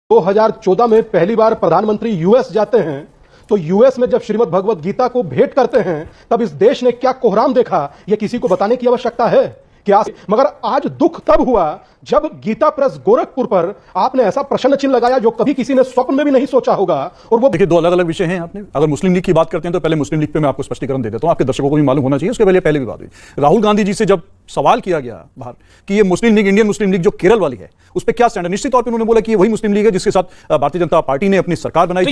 2014 में पहली बार प्रधानमंत्री यूएस जाते हैं तो यूएस में जब श्रीमद् भगवत गीता को भेंट करते हैं तब इस देश ने क्या कोहराम देखा यह किसी को बताने की आवश्यकता है क्या। मगर आज दुख तब हुआ जब गीता प्रेस गोरखपुर पर आपने ऐसा प्रश्न चिन्ह लगाया जो कभी किसी ने स्वप्न में भी नहीं सोचा होगा। और वो देखिए, दो अलग अलग विषय हैं। आपने अगर मुस्लिम लीग की बात करते हैं तो पहले मुस्लिम लीग पे मैं आपको स्पष्टीकरण दे देता हूं, आपके दर्शकों को भी मालूम होना चाहिए। उसके पहले भी बात हुई, राहुल गांधी जी से जब सवाल किया गया बाहर कि ये मुस्लिम लीग, इंडियन मुस्लिम लीग जो केरल वाली है, उस पर क्या स्टैंड। निश्चित तौर पर उन्होंने बोला कि ये वही मुस्लिम लीग है जिसके साथ भारतीय जनता पार्टी ने अपनी सरकार बनाई थी।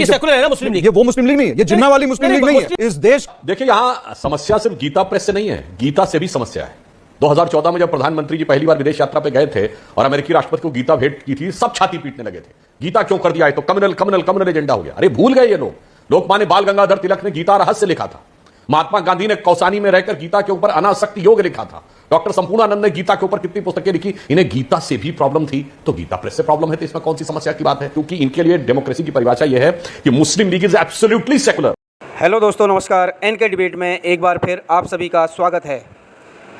ये वो मुस्लिम लीग नहीं है, ये जिन्ना वाली मुस्लिम लीग नहीं है इस देश। देखिए, यहां समस्या सिर्फ गीता प्रेस से नहीं है, गीता से भी समस्या है। 2014 में जब प्रधानमंत्री जी पहली बार विदेश यात्रा पे गए थे और अमेरिकी राष्ट्रपति को गीता भेंट की थी, सब छाती पीटने लगे थे। गीता क्यों कर दिया है तो कम्युनल कम्युनल कम्युनल एजेंडा हो गया। अरे भूल गए ये लोग। लोकमान्य बाल गंगाधर तिलक ने गीता रहस्य लिखा था। महात्मा गांधी ने कौसानी में रहकर गीता के ऊपर अनासक्ति योग लिखा था। डॉक्टर संपूर्णानंद ने गीता के ऊपर कितनी पुस्तकें लिखी। इन्हें गीता से भी प्रॉब्लम थी तो गीता प्रेस से प्रॉब्लम है, तो इसमें कौन सी समस्या की बात है। क्योंकि इनके लिए डेमोक्रेसी की परिभाषा यह है कि Muslim league is absolutely secular. Hello दोस्तों, नमस्कार। एनके डिबेट में एक बार फिर आप सभी का स्वागत है।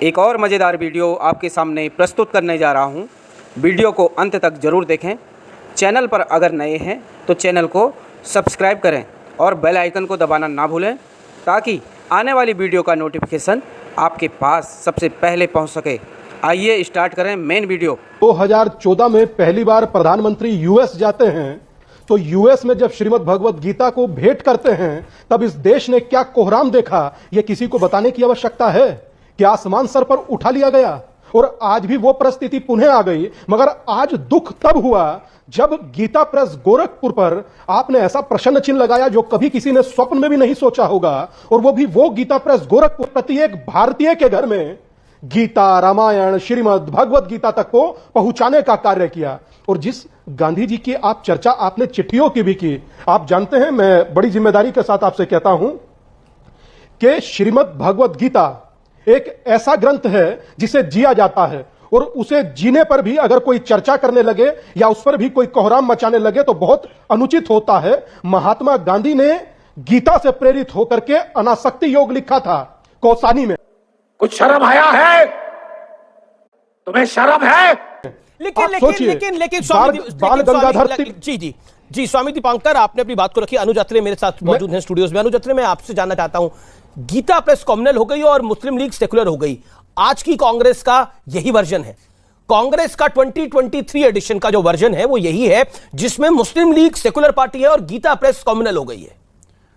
एक और मज़ेदार वीडियो आपके सामने प्रस्तुत करने जा रहा हूं। वीडियो को अंत तक ज़रूर देखें। चैनल पर अगर नए हैं तो चैनल को सब्सक्राइब करें और बेल आइकन को दबाना ना भूलें ताकि आने वाली वीडियो का नोटिफिकेशन आपके पास सबसे पहले पहुंच सके। आइए स्टार्ट करें मेन वीडियो। 2014 में पहली बार प्रधानमंत्री यूएस जाते हैं तो यूएस में जब श्रीमद् भगवत गीता को भेंट करते हैं तब इस देश ने क्या कोहराम देखा यह किसी को बताने की आवश्यकता है। क्या आसमान सर पर उठा लिया गया और आज भी वो परिस्थिति पुनः आ गई। मगर आज दुख तब हुआ जब गीता प्रेस गोरखपुर पर आपने ऐसा प्रश्न चिन्ह लगाया जो कभी किसी ने स्वप्न में भी नहीं सोचा होगा। और वो भी वो गीता प्रेस गोरखपुर प्रत्येक भारतीय के घर में गीता, रामायण, श्रीमद् भगवत गीता तक को पहुंचाने का कार्य किया। और जिस गांधी जी की आप चर्चा आपने चिट्ठियों की भी की, आप जानते हैं, मैं बड़ी जिम्मेदारी के साथ आपसे कहता हूं कि श्रीमद् भगवत गीता एक ऐसा ग्रंथ है जिसे जिया जाता है और उसे जीने पर भी अगर कोई चर्चा करने लगे या उस पर भी कोई कोहराम मचाने लगे तो बहुत अनुचित होता है। महात्मा गांधी ने गीता से प्रेरित होकर के अनासक्ति योग लिखा था कौसानी में। कुछ शर्म आया है? तुम्हें शर्म है? लेकिन बाल गंगाधर जी स्वामी दीपांकर, आपने अपनी बात को रखी। अनुज अत्रे मेरे साथ मौजूद हैं स्टूडियोज में। अनुज अत्रे, मैं आपसे जानना चाहता हूं, गीता प्रेस कॉम्युनल हो गई और मुस्लिम लीग सेकुलर हो गई। आज की कांग्रेस का यही वर्जन है। कांग्रेस का 2023 एडिशन का जो वर्जन है वो यही है जिसमें मुस्लिम लीग सेकुलर पार्टी है और गीता प्रेस कॉम्युनल हो गई है।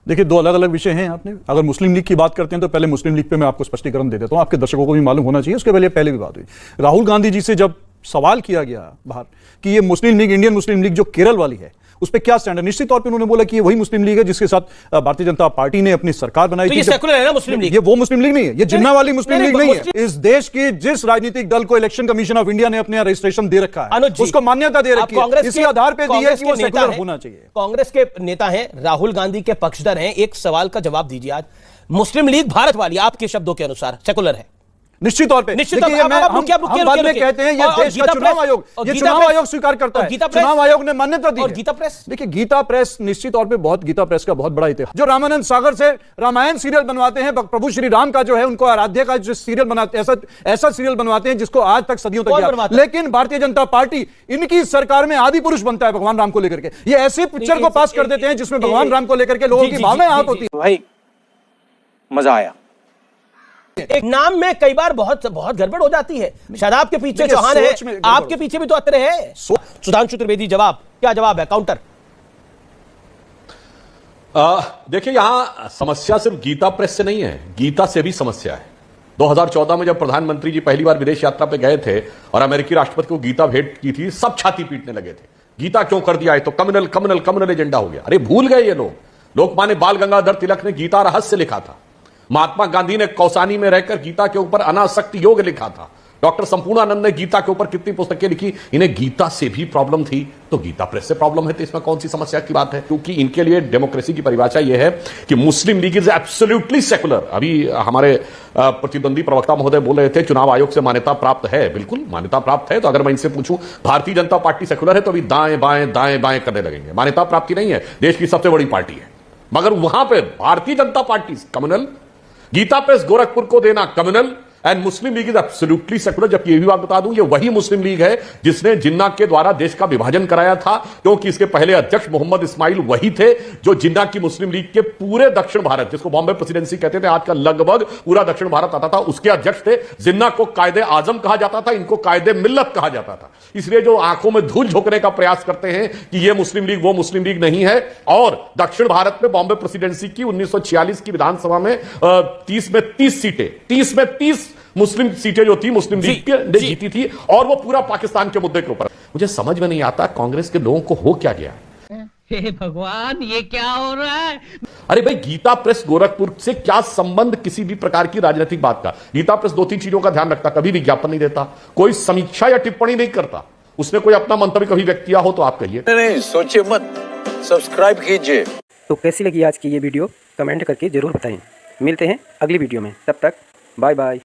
देखिए, दो अलग अलग विषय हैं। आपने अगर मुस्लिम लीग की बात करते हैं तो पहले मुस्लिम लीग पे मैं आपको स्पष्टीकरण दे देता हूं, आपके दर्शकों को भी मालूम होना चाहिए। उसके पहले भी बात हुई, राहुल गांधी जी से जब सवाल किया गया बाहर कि ये मुस्लिम लीग, इंडियन मुस्लिम लीग जो केरल वाली है, उस पर क्या स्टैंड है। निश्चित तौर पर उन्होंने बोला कि ये वही मुस्लिम लीग है जिसके साथ भारतीय जनता पार्टी ने अपनी सरकार बनाई थी। ये सेकुलर है ना मुस्लिम लीग? ये वो मुस्लिम लीग नहीं है, ये जिन्ना वाली मुस्लिम लीग नहीं है। इस देश की जिस राजनीतिक दल को इलेक्शन कमीशन ऑफ इंडिया ने अपने रजिस्ट्रेशन दे रखा है, उसको मान्यता दे रखी है, इसी आधार पर दी है कि वो सेकुलर होना चाहिए। कांग्रेस के नेता हैं, राहुल गांधी के पक्षधर हैं। एक सवाल का जवाब दीजिए। आज मुस्लिम लीग भारत वाली आपके शब्दों के अनुसार सेकुलर है? निश्चित तौर पे। हम बाद में कहते हैं ये देश का चुनाव आयोग, ये चुनाव आयोग स्वीकार करता है, चुनाव आयोग ने मान्यता दी है। गीता प्रेस, देखिए, गीता प्रेस निश्चित तौर पे गीता प्रेस का बहुत बड़ा इतिहास। जो रामानंद सागर से रामायण सीरियल बनवाते हैं, प्रभु श्री राम का जो है उनको आराध्य का जो सीरियल बनाते हैं, ऐसा सीरियल बनवाते हैं जिसको आज तक सदियों तक। लेकिन भारतीय जनता पार्टी इनकी सरकार में आदि पुरुष बनता है भगवान राम को लेकर के। ये ऐसे पिक्चर को पास कर देते हैं जिसमें भगवान राम को लेकर के लोगों की भावनाएं आहत होती है। भाई मजा आया। एक नाम में कई बार बहुत गड़बड़ हो जाती है। शराब के पीछे चौहान है, आपके पीछे भी तो अत्रे है। सुधांशु त्रिवेदी, जवाब क्या जवाब है? काउंटर। देखिए, यहां समस्या सिर्फ गीता प्रेस से नहीं है, गीता से भी समस्या है। 2014 में जब प्रधानमंत्री जी पहली बार विदेश यात्रा पे गए थे और अमेरिकी राष्ट्रपति को गीता भेंट की थी, सब छाती पीटने लगे थे। गीता क्यों कर दिया है तो कम्युनल कम्युनल कम्युनल एजेंडा हो गया। अरे भूल गए ये लोग। लोकमान्य बाल गंगाधर तिलक ने गीता रहस्य लिखा था। महात्मा गांधी ने कौसानी में रहकर गीता के ऊपर अनासक्ति योग लिखा था। डॉक्टर संपूर्णानंद ने गीता के ऊपर कितनी पुस्तकें लिखी। इन्हें गीता से भी प्रॉब्लम थी तो गीता प्रेस से प्रॉब्लम है, तो इसमें कौन सी समस्या की बात है। क्योंकि इनके लिए डेमोक्रेसी की परिभाषा यह है कि Muslim league is absolutely secular. अभी हमारे प्रतिद्वंदी प्रवक्ता महोदय बोल रहे थे चुनाव आयोग से मान्यता प्राप्त है। बिल्कुल मान्यता प्राप्त है। तो अगर मैं इनसे पूछूं भारतीय जनता पार्टी सेकुलर है तो अभी दाएं बाएं करने लगेंगे। मान्यता प्राप्ति नहीं है, देश की सबसे बड़ी पार्टी है। मगर वहां पर भारतीय जनता पार्टी कम्युनल, गीता प्रेस गोरखपुर को देना communal, and Muslim league is absolutely secular. जबकि ये भी बात बता दूं, ये वही मुस्लिम लीग है जिसने जिन्ना के द्वारा देश का विभाजन कराया था, क्योंकि इसके पहले अध्यक्ष मोहम्मद इस्माइल वही थे जो जिन्ना की मुस्लिम लीग के पूरे दक्षिण भारत, जिसको बॉम्बे प्रेसिडेंसी कहते थे, आज का लगभग पूरा दक्षिण भारत आता था, उसके अध्यक्ष थे। जिन्ना को कायदे आजम कहा जाता था, इनको कायदे मिल्लत कहा जाता था। इसलिए जो आंखों में धूल झोंकने का प्रयास करते हैं कि ये मुस्लिम लीग वो मुस्लिम लीग नहीं है। और दक्षिण भारत में बॉम्बे प्रेसिडेंसी की 1946 की विधानसभा में 30 में 30 सीटें, 30 में 30 मुस्लिम सीटें जो थी मुस्लिम लीग ने जीती थी, और वो पूरा पाकिस्तान के मुद्दे के ऊपर। मुझे समझ में नहीं आता कांग्रेस के लोगों को हो क्या गया। हे भगवान, ये क्या हो रहा है? अरे भाई, गीता प्रेस गोरखपुर से क्या संबंध किसी भी प्रकार की राजनीतिक बात का? गीता प्रेस 2-3 चीजों का ध्यान रखता, कभी विज्ञापन नहीं देता, कोई समीक्षा या टिप्पणी नहीं करता। उसने कोई अपना मंतव्य कभी व्यक्त किया हो तो आप कहिए। नहीं, सोचिए मत, सब्सक्राइब कीजिए। तो कैसी लगी आज की ये वीडियो कमेंट करके जरूर बताएं। मिलते हैं अगली वीडियो में, तब तक बाय बाय।